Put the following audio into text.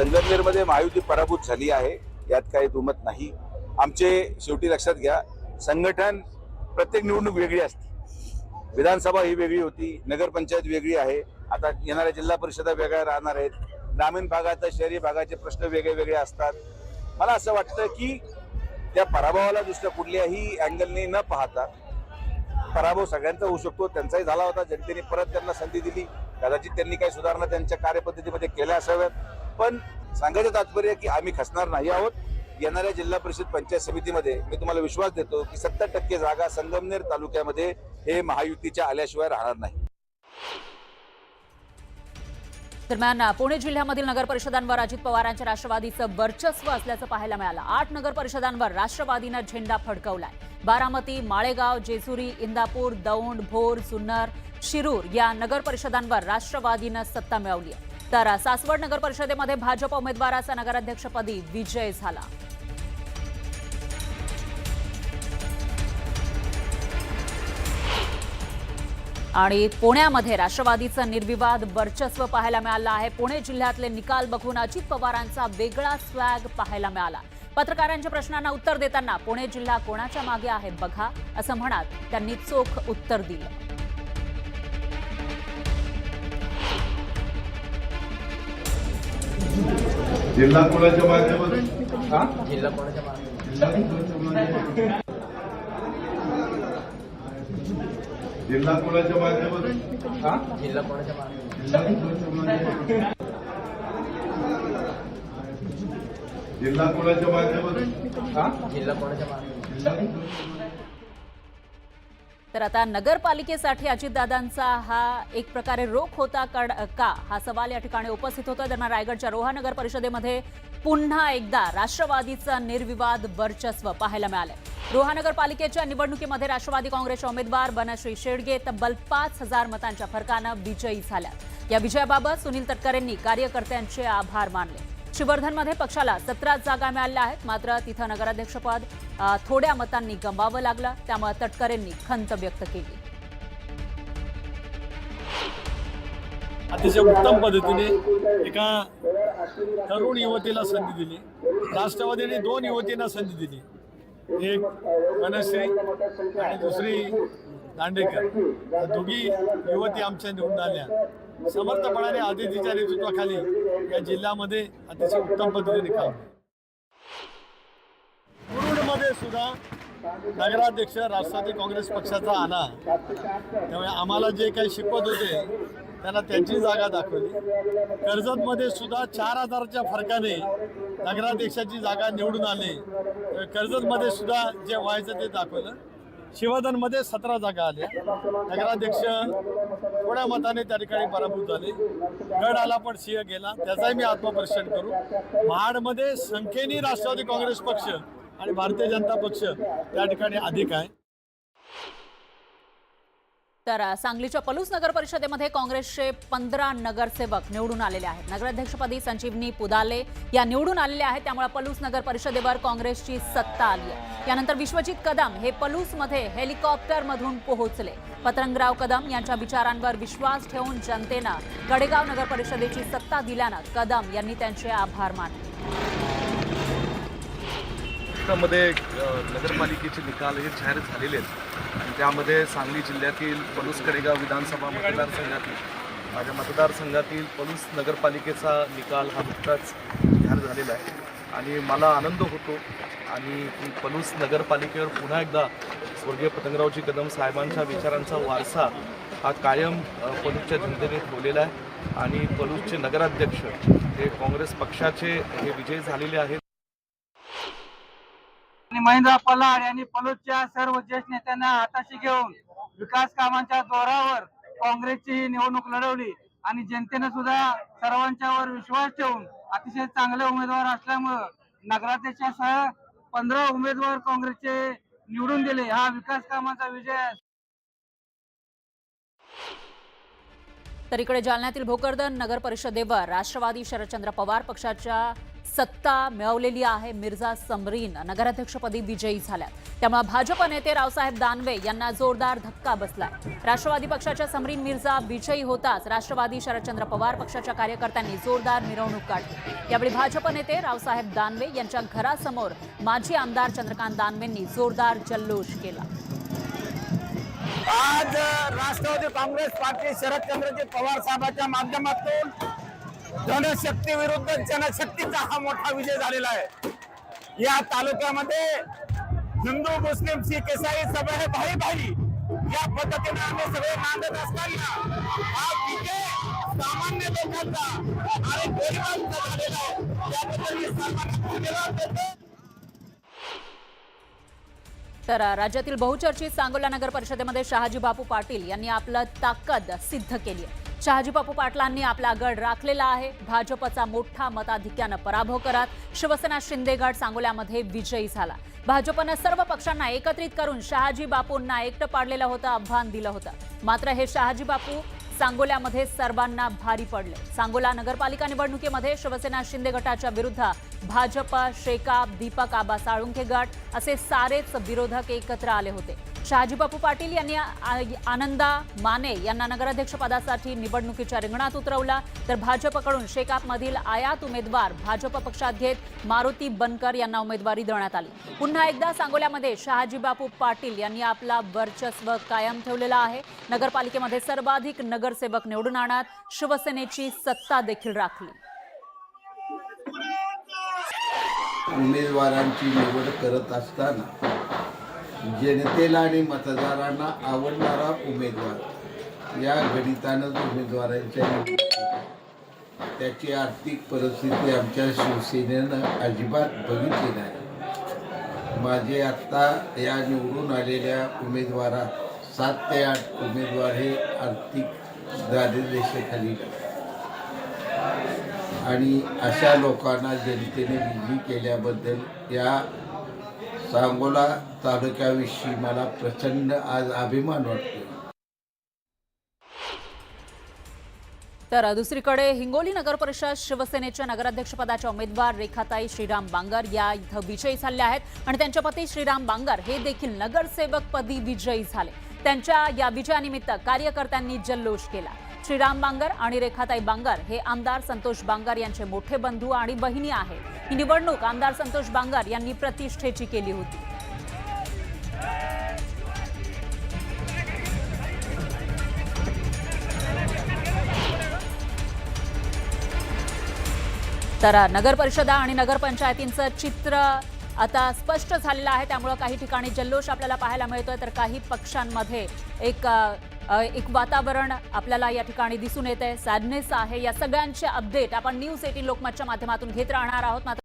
संगमनेरमध्ये महायुती पराभूत झाली आहे, यात काही दुमत नाही. आमचे शेवटी लक्षात घ्या, संघटन प्रत्येक निवडणूक वेगळी असते. विधानसभा ही वेगळी होती, नगरपंचायत वेगळी आहे, आता येणाऱ्या जिल्हा परिषदा वेगळ्या राहणार आहेत. ग्रामीण भागात शहरी भागाचे प्रश्न वेगळे वेगळे असतात. मला असं वाटतं की त्या पराभवाला दुसऱ्या कुठल्याही अँगलने न पाहता, पराभव सगळ्यांचा होऊ शकतो, त्यांचाही झाला होता. जनतेने परत त्यांना संधी दिली, कदाचित त्यांनी काही सुधारणा त्यांच्या कार्यपद्धतीमध्ये केल्या असाव्यात. पण सांगायचं तात्पर्य की आम्ही खचणार नाही आहोत. येणाऱ्या जिल्हा परिषद पंचायत समितीमध्ये मी तुम्हाला विश्वास देतो की 70% जागा संगमनेर तालुक्यामध्ये हे महायुतीच्या आल्याशिवाय राहणार नाही. दरम्यान पुणे जिल्ह्यामधील नगर परिषदांवर अजित पवारांच्या राष्ट्रवादीचं वर्चस्व असल्याचं पाहायला मिळालं. 8 नगर परिषदांवर राष्ट्रवादीनं झेंडा फडकवलाय. बारामती, माळेगाव, जेजुरी, इंदापूर, दौंड, भोर, जुन्नर, शिरूर या नगर परिषदांवर राष्ट्रवादीनं सत्ता मिळवली आहे. तर सासवड नगर परिषदेमध्ये भाजप उमेदवाराचा नगराध्यक्षपदी विजय झाला. आणि पुण्यामध्ये राष्ट्रवादीचं निर्विवाद वर्चस्व पाहायला मिळालं आहे. पुणे जिल्ह्यातले निकाल बघून अजित पवारांचा वेगळा स्वॅग पाहायला मिळाला. पत्रकारांच्या प्रश्नांना उत्तर देताना पुणे जिल्हा कोणाच्या मागे आहे बघा असं म्हणत त्यांनी चोख उत्तर दिलं. जिल्हा कोणाच्या माध्यमातून जिल्हा कोणाच्या जिल्हा कोणाच्या माध्यमातून जिल्हा कोणाच्या जिल्हा कोणाच्या माध्यमातून जिल्हा कोणाच्या तर आता नगरपालिकेसाठी अजितदादांचा हा एक प्रकारे रोख होता का हा सवाल या ठिकाणी उपस्थित होता. दरम्यान रायगडच्या रोहा नगर परिषदेमध्ये पुन्हा एकदा राष्ट्रवादीचं निर्विवाद वर्चस्व पाहायला मिळालंय. रोहा नगरपालिकेच्या निवडणुकीमध्ये राष्ट्रवादी काँग्रेसच्या उमेदवार बनश्री शेडगे तब्बल 5,000 मतांच्या फरकानं विजयी झाल्या. या विजयाबाबत सुनील तटकरेंनी कार्यकर्त्यांचे आभार मानले. श्रीवर्धनमध्ये पक्षाला 17 जागा मिळाल्या आहेत, मात्र तिथं नगराध्यक्षपद थोड्या मतांनी गमवावं लागलं. त्यामुळे तटकरेंनी खंत व्यक्त केली. अतिशय उत्तम पद्धतीने एका तरुण युवतीला संधी दिली. राष्ट्रवादीने 2 युवतींना संधी दिली, एक बनश्री आणि दुसरी दांडेकर. दोघी युवती आमच्या निवडून आल्या. समर्थपणाने आदितीच्या नेतृत्वाखाली या जिल्ह्यामध्ये अतिशय उत्तम पद्धतीने काम. मुरुडमध्ये सुद्धा नगराध्यक्ष राष्ट्रवादी काँग्रेस पक्षाचा आला, त्यामुळे आम्हाला जे काही शिकवत होते त्यांना त्यांची जागा दाखवली. कर्जतमध्ये सुद्धा 4,000च्या फरकाने नगराध्यक्षाची जागा निवडून आली. कर्जतमध्ये सुद्धा जे व्हायचं ते दाखवलं. श्रीवर्धनमध्ये 17 जागा आल्या. नगराध्यक्ष थोड्या मताने त्या ठिकाणी पराभूत झाले. गड आला पण सिंह गेला, त्याचाही मी आत्मपरीक्षण करू. महाडमध्ये संख्येने राष्ट्रवादी काँग्रेस पक्ष आणि भारतीय जनता पक्ष त्या ठिकाणी अधिक आहे. तर सांगलीच्या पलूस नगर परिषदेमध्ये काँग्रेसचे 15 नगरसेवक निवडून आलेले आहेत. नगराध्यक्षपदी संजीवनी पुदाले या निवडून आलेल्या आहेत. त्यामुळे पलूस नगर परिषदेवर काँग्रेसची सत्ता आली आहे. यानंतर विश्वजित कदम हे पलूसमध्ये हेलिकॉप्टरमधून पोहोचले. पतंगराव कदम यांच्या विचारांवर विश्वास ठेवून जनतेनं गडेगाव नगर परिषदेची सत्ता दिल्यानं कदम यांनी त्यांचे आभार मानले. मध्ये नगरपालिकेचे निकाल हे जाहीर झालेले आहेत आणि त्यामध्ये सांगली जिल्ह्यातील पलूस कडेगाव विधानसभा मतदारसंघातील माझ्या मतदारसंघातील पलूस नगरपालिकेचा निकाल हा नुकताच जाहीर झालेला आहे आणि मला आनंद होतो. आणि पलूस नगरपालिकेवर पुन्हा एकदा स्वर्गीय पतंगरावजी कदम साहेबांच्या विचारांचा वारसा हा कायम पलूसच्या जनतेने ठेवलेला आहे आणि पलूसचे नगराध्यक्ष हे काँग्रेस पक्षाचे हे विजयी झालेले आहेत. महेंद्र पलाड यांनी पलूसच्या सर्व ज्येष्ठ नेत्यांना हाताशी घेऊन विकास कामांच्या जोरावर काँग्रेसची ही निवडणूक लढवली आणि जनतेने सुद्धा सर्वांच्यावर विश्वास ठेवून अतिशय चांगले उमेदवार असल्यामुळे नगराध्यक्षासह 15 उमेदवार काँग्रेसचे निवडून दिले. हा विकास कामांचा विजय आहे. तर इकडे जालन्यातील भोकरदन नगर परिषदेवर राष्ट्रवादी शरदचंद्र पवार पक्षाच्या सत्ता मिळवलेली आहे. मिर्झा समरीन नगराध्यक्षपदी विजयी झाल्यात. त्यामुळे भाजप नेते रावसाहेब दानवे यांना जोरदार धक्का बसलाय. राष्ट्रवादी पक्षाच्या समरीन मिर्झा विजयी होताच राष्ट्रवादी शरदचंद्र पवार पक्षाच्या कार्यकर्त्यांनी जोरदार मिरवणूक काढली. यावेळी भाजप नेते रावसाहेब दानवे यांच्या घरासमोर माजी आमदार चंद्रकांत दानवेंनी जोरदार जल्लोष केला. आज राष्ट्रवादी काँग्रेस पार्टी शरदचंद्रजी पवार साहेबांच्या माध्यमातून जनशक्ती विरुद्ध जनशक्तीचा हा मोठा विजय झालेला आहे. या तालुक्यामध्ये हिंदू मुस्लिम शीख ईसाई सगळे भाई भाई या पद्धतीने आम्ही सगळे मानत असताना हा विजय सामान्य लोकांचा आणि गरिबांचा झालेला आहे. त्याबद्दल मी सर्वांना धन्यवाद देतो. तर राज्यातील बहुचर्चित सांगोला नगर परिषदेमध्ये शहाजी बापू पाटील यांनी आपलं ताकद सिद्ध केली आहे. शहाजी बापू पाटलांनी आपला गड राखलेला आहे. भाजपचा मोठा मताधिक्यानं पराभव करत शिवसेना शिंदे गट सांगोल्यामध्ये विजयी झाला. भाजपनं सर्व पक्षांना एकत्रित करून शहाजी बापूंना एकटं पाडलेलं होतं, आव्हान दिलं होतं. मात्र हे शहाजी बापू सांगोल्यामध्ये सर्वांना भारी पडले. सांगोला नगरपालिका निवडणुकीमध्ये शिवसेना शिंदे गटाच्या विरुद्ध भाजप, शेकाप, दीपक आबा साळुंखे गट असे सारेच विरोधक एकत्र आले होते. शहाजी बापू पाटील यांनी आनंदा माने यांना नगराध्यक्षपदासाठी निवडणुकीच्या रिंगणात उतरवला. तर भाजपकडून शेकापमधील आयात उमेदवार भाजप पक्षात घेत मारुती बनकर यांना उमेदवारी देण्यात आली. पुन्हा एकदा सांगोल्यामध्ये शहाजी बापू पाटील यांनी आपला वर्चस्व कायम ठेवलेला आहे. नगरपालिकेमध्ये सर्वाधिक नगरसेवक निवडून आणत शिवसेनेची सत्ता देखील राखली. उमेदवारांची निवड करत असताना जनतेला आणि मतदारांना आवडणारा उमेदवार या गणितानंच उमेदवारांच्या त्याची आर्थिक परिस्थिती आमच्या शिवसेनेनं अजिबात बघितली नाही. माझे आत्ता या निवडून आलेल्या उमेदवारात 7 ते 8 उमेदवार हे आर्थिक दारिद्र्यरेषेखाली आणि अशा लोकांना जनतेने विजयी केल्याबद्दल या सांगोला तालुक्याविषयी मला प्रचंड आज अभिमान वाटतो. तर दुसरीकडे हिंगोली नगर परिषद शिवसेनेच्या नगराध्यक्षपदाच्या उमेदवार रेखाताई श्रीराम बांगर या इथं विजयी झाल्या आहेत आणि त्यांच्या पती श्रीराम बांगर हे देखील नगरसेवकपदी विजयी झाले. त्यांच्या या विजयानिमित्त कार्यकर्त्यांनी जल्लोष केला. श्रीराम बांगर आणि रेखाताई बांगर हे आमदार संतोष बांगर यांचे मोठे बंधू आणि बहिणी आहेत. ही निवडणूक आमदार संतोष बांगर यांनी प्रतिष्ठेची केली होती. तर नगर परिषदा आणि नगरपंचायतींचं चित्र आता स्पष्ट झालेलं आहे. त्यामुळे काही ठिकाणी जल्लोष आपल्याला पाहायला मिळतोय तर काही पक्षांमध्ये एक वातावरण आपल्याला या ठिकाणी दिसून येत आहे. सॅडनेस आहे. या सगळ्यांचे अपडेट आपण न्यूज 18 लोकमतच्या माध्यमातून घेत राहणार आहोत.